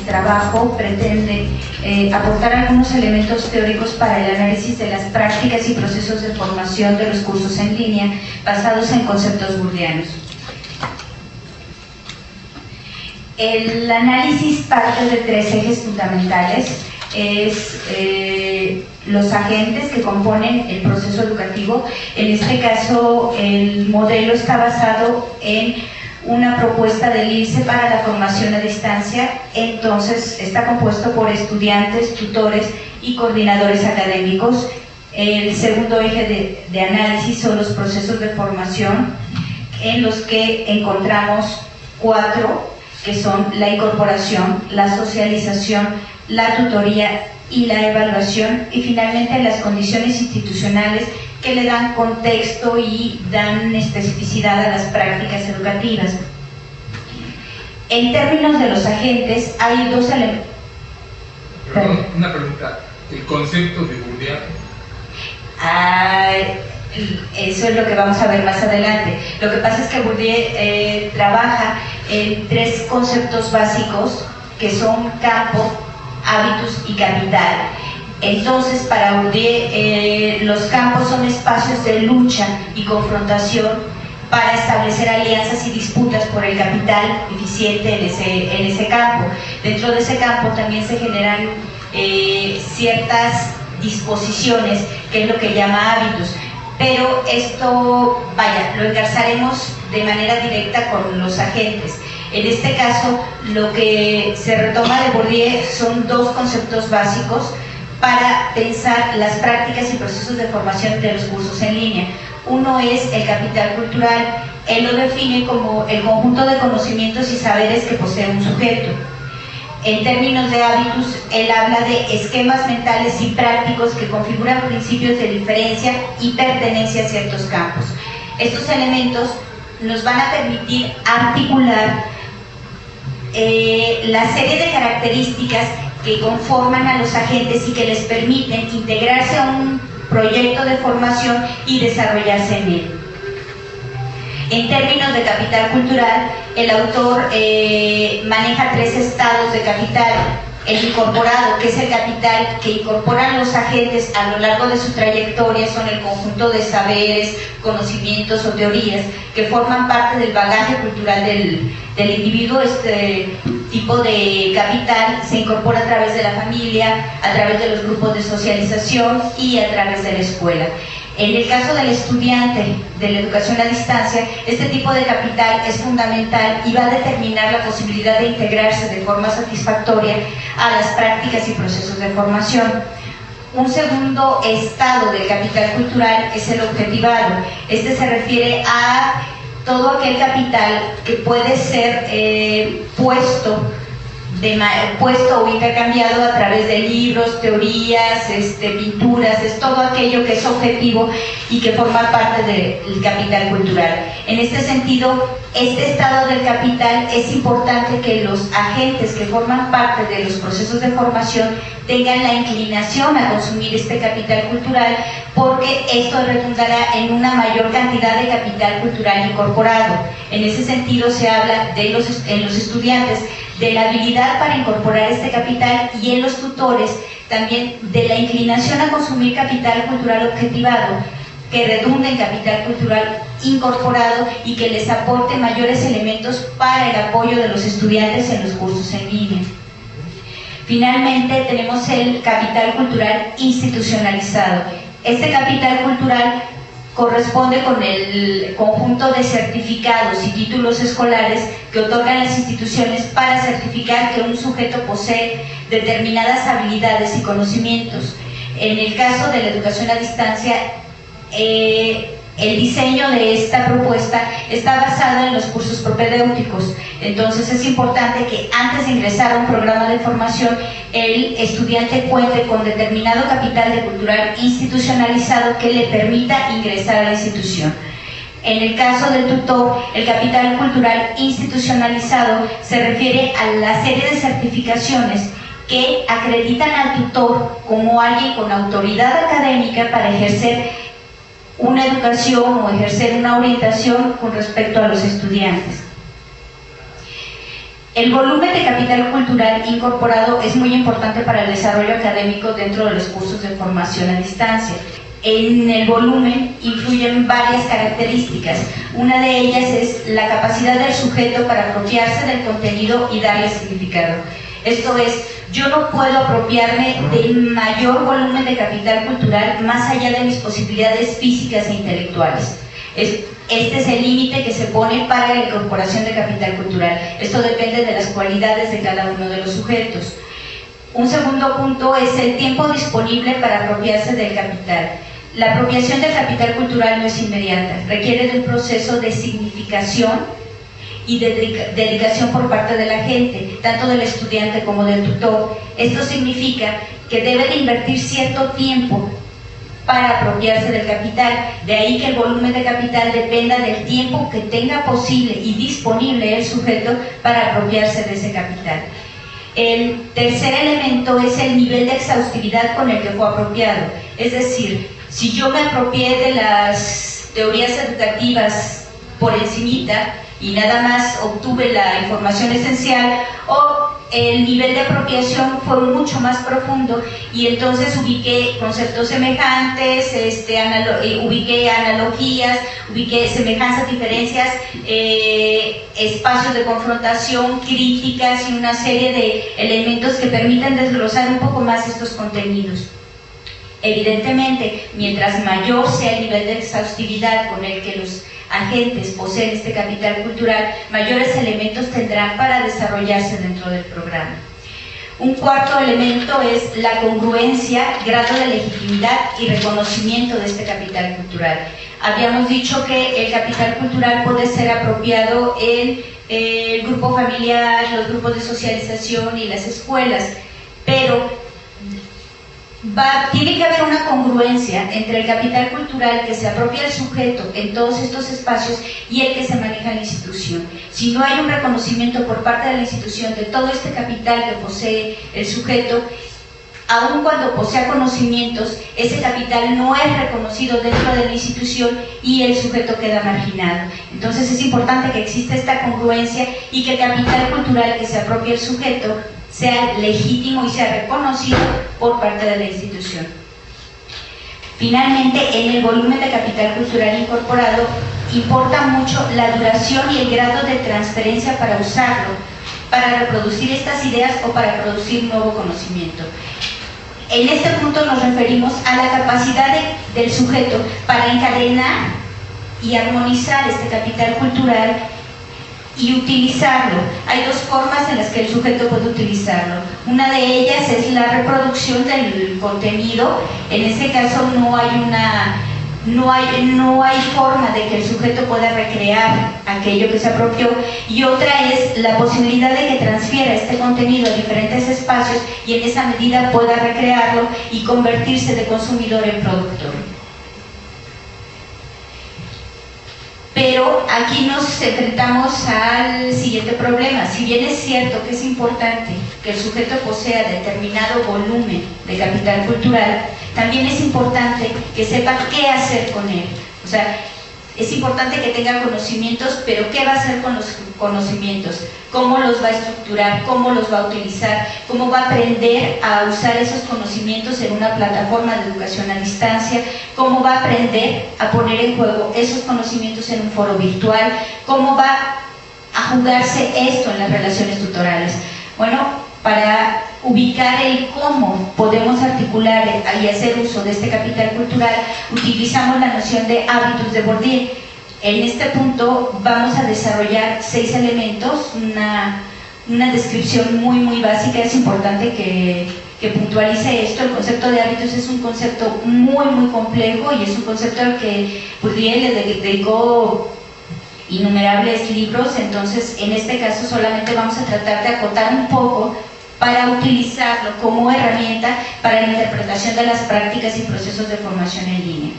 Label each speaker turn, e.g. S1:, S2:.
S1: trabajo pretende aportar algunos elementos teóricos para el análisis de las prácticas y procesos de formación de los cursos en línea basados en conceptos bourdianos. El análisis parte de tres ejes fundamentales. Es los agentes que componen el proceso educativo. En este caso, el modelo está basado en una propuesta del IRCE para la formación a distancia. Entonces está compuesto por estudiantes, tutores y coordinadores académicos. El segundo eje de análisis son los procesos de formación, en los que encontramos cuatro, que son la incorporación, la socialización, la tutoría y la evaluación, y finalmente las condiciones institucionales que le dan contexto y dan especificidad a las prácticas educativas. En términos de los agentes, hay dos elementos.
S2: Perdón, una pregunta. ¿El concepto de Bourdieu?
S1: Eso es lo que vamos a ver más adelante. Lo que pasa es que Bourdieu trabaja en tres conceptos básicos que son campo, hábitus y capital. Entonces, para Bourdieu, los campos son espacios de lucha y confrontación para establecer alianzas y disputas por el capital eficiente en ese campo. Dentro de ese campo también se generan ciertas disposiciones, que es lo que llama hábitos. Pero esto, lo engarzaremos de manera directa con los agentes. En este caso, lo que se retoma de Bourdieu son dos conceptos básicos para pensar las prácticas y procesos de formación de los cursos en línea. Uno es el capital cultural. Él lo define como el conjunto de conocimientos y saberes que posee un sujeto. En términos de hábitos, él habla de esquemas mentales y prácticos que configuran principios de diferencia y pertenencia a ciertos campos. Estos elementos nos van a permitir articular la serie de características que conforman a los agentes y que les permiten integrarse a un proyecto de formación y desarrollarse en él. En términos de capital cultural, el autor maneja tres estados de capital. El incorporado, que es el capital que incorporan los agentes a lo largo de su trayectoria, son el conjunto de saberes, conocimientos o teorías que forman parte del bagaje cultural del individuo. Este tipo de capital se incorpora a través de la familia, a través de los grupos de socialización y a través de la escuela. En el caso del estudiante de la educación a distancia, este tipo de capital es fundamental y va a determinar la posibilidad de integrarse de forma satisfactoria a las prácticas y procesos de formación. Un segundo estado del capital cultural es el objetivado. Este se refiere a todo aquel capital que puede ser puesto o intercambiado a través de libros, teorías, pinturas. Es todo aquello que es objetivo y que forma parte del capital cultural. En este sentido, este estado del capital es importante que los agentes que forman parte de los procesos de formación tengan la inclinación a consumir este capital cultural, porque esto redundará en una mayor cantidad de capital cultural incorporado. En ese sentido se habla en los estudiantes de la habilidad para incorporar este capital, y en los tutores también de la inclinación a consumir capital cultural objetivado, que redunde en capital cultural incorporado y que les aporte mayores elementos para el apoyo de los estudiantes en los cursos en línea. Finalmente tenemos el capital cultural institucionalizado. Este capital cultural corresponde con el conjunto de certificados y títulos escolares que otorgan las instituciones para certificar que un sujeto posee determinadas habilidades y conocimientos. En el caso de la educación a distancia, el diseño de esta propuesta está basado en los cursos propedéuticos. Entonces es importante que antes de ingresar a un programa de formación, el estudiante cuente con determinado capital de cultural institucionalizado que le permita ingresar a la institución. En el caso del tutor, el capital cultural institucionalizado se refiere a la serie de certificaciones que acreditan al tutor como alguien con autoridad académica para ejercer una educación o ejercer una orientación con respecto a los estudiantes. El volumen de capital cultural incorporado es muy importante para el desarrollo académico dentro de los cursos de formación a distancia. En el volumen influyen varias características. Una de ellas es la capacidad del sujeto para apropiarse del contenido y darle significado. Esto es, yo no puedo apropiarme de mayor volumen de capital cultural más allá de mis posibilidades físicas e intelectuales. Este es el límite que se pone para la incorporación de capital cultural. Esto depende de las cualidades de cada uno de los sujetos. Un segundo punto es el tiempo disponible para apropiarse del capital. La apropiación del capital cultural no es inmediata, requiere de un proceso de significación y de dedicación por parte de la gente, tanto del estudiante como del tutor. Esto significa que debe de invertir cierto tiempo para apropiarse del capital, de ahí que el volumen de capital dependa del tiempo que tenga posible y disponible el sujeto para apropiarse de ese capital. El tercer elemento es el nivel de exhaustividad con el que fue apropiado, es decir, si yo me apropié de las teorías educativas por encimita y nada más obtuve la información esencial, o el nivel de apropiación fue mucho más profundo y entonces ubiqué conceptos semejantes, ubiqué analogías, ubiqué semejanzas, diferencias, espacios de confrontación, críticas y una serie de elementos que permiten desglosar un poco más estos contenidos. Evidentemente, mientras mayor sea el nivel de exhaustividad con el que los agentes poseen este capital cultural, mayores elementos tendrán para desarrollarse dentro del programa. Un cuarto elemento es la congruencia, grado de legitimidad y reconocimiento de este capital cultural. Habíamos dicho que el capital cultural puede ser apropiado en el grupo familiar, los grupos de socialización y las escuelas, pero tiene que haber una congruencia entre el capital cultural que se apropia el sujeto en todos estos espacios y el que se maneja en la institución. Si no hay un reconocimiento por parte de la institución de todo este capital que posee el sujeto, aun cuando posea conocimientos, ese capital no es reconocido dentro de la institución y el sujeto queda marginado. Entonces es importante que exista esta congruencia y que el capital cultural que se apropia el sujeto sea legítimo y sea reconocido por parte de la institución. Finalmente, en el volumen de capital cultural incorporado, importa mucho la duración y el grado de transferencia para usarlo, para reproducir estas ideas o para producir nuevo conocimiento. En este punto nos referimos a la capacidad del sujeto para encadenar y armonizar este capital cultural y utilizarlo. Hay dos formas en las que el sujeto puede utilizarlo. Una de ellas es la reproducción del contenido. En ese caso no hay forma de que el sujeto pueda recrear aquello que se apropió, y otra es la posibilidad de que transfiera este contenido a diferentes espacios y en esa medida pueda recrearlo y convertirse de consumidor en productor. Pero aquí nos enfrentamos al siguiente problema. Si bien es cierto que es importante que el sujeto posea determinado volumen de capital cultural, también es importante que sepa qué hacer con él. O sea, es importante que tenga conocimientos, pero ¿qué va a hacer con los conocimientos? ¿Cómo los va a estructurar? ¿Cómo los va a utilizar? ¿Cómo va a aprender a usar esos conocimientos en una plataforma de educación a distancia? ¿Cómo va a aprender a poner en juego esos conocimientos en un foro virtual? ¿Cómo va a jugarse esto en las relaciones tutorales? Bueno, para ubicar el cómo podemos articular y hacer uso de este capital cultural, utilizamos la noción de hábitos de Bourdieu. En este punto vamos a desarrollar 6 elementos, una descripción muy básica. Es importante que puntualice esto. El concepto de hábitos es un concepto muy complejo y es un concepto al que Bourdieu le dedicó innumerables libros. Entonces, en este caso solamente vamos a tratar de acotar un poco para utilizarlo como herramienta para la interpretación de las prácticas y procesos de formación en línea.